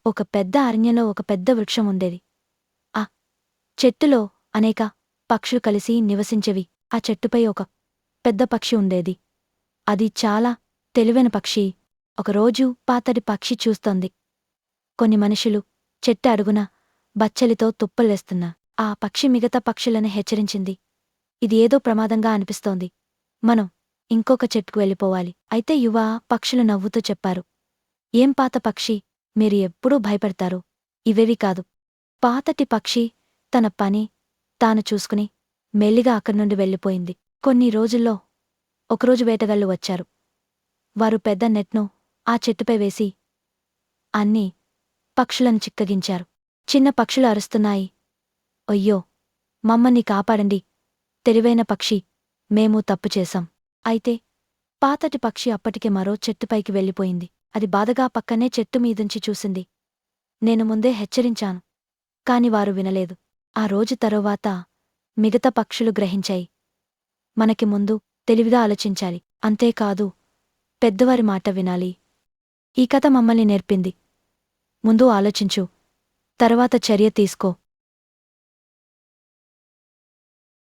ఒక పెద్ద అరణ్యంలో ఒక పెద్ద వృక్షం ఉండేది. ఆ చెట్టులో అనేక పక్షులు కలిసి నివసించేవి. ఆ చెట్టుపై ఒక పెద్ద పక్షి ఉండేది. అది చాలా తెలివైన పక్షి. ఒకరోజు పాతటి పక్షి చూస్తోంది. కొన్ని మనుషులు చెట్టు అడుగున బచ్చలితో తుప్పలేస్తున్నా. ఆ పక్షి మిగతా పక్షులను హెచ్చరించింది. ఇది ఏదో ప్రమాదంగా అనిపిస్తోంది. మనం ఇంకొక చెట్టుకు వెళ్ళిపోవాలి. అయితే యువ పక్షులు నవ్వుతూ చెప్పారు. ఏం పాత పక్షి, మీరు ఎప్పుడూ భయపడతారు. ఇవేవి కాదు. పాతటి పక్షి తన పని తాను చూసుకుని మెల్లిగా అక్కడ్నుండి వెళ్ళిపోయింది. కొన్ని రోజుల్లో ఒకరోజు వేటగాళ్ళు వచ్చారు. వారు పెద్ద నెట్ను ఆ చెట్టుపై వేసి అన్ని పక్షులను చిక్కగించారు. చిన్న పక్షులు అరుస్తున్నాయి. అయ్యో, మమ్మల్ని కాపాడండి. తెలివైన పక్షి, మేము తప్పు చేశాం. అయితే పాతటి పక్షి అప్పటికే మరో చెట్టుపైకి వెళ్ళిపోయింది. అది బాధగా పక్కనే చెట్టు మీదుంచి చూసింది. నేను ముందే హెచ్చరించాను. కాని వారు వినలేదు. ఆ రోజు తరువాత మిగతా పక్షులు గ్రహించాయి. మనకి ముందు తెలివిగా ఆలోచించాలి. అంతేకాదు, పెద్దవారి మాట వినాలి. ఈ కథ మమ్మల్ని నేర్పింది. ముందు ఆలోచించు, తర్వాత చర్య తీసుకో.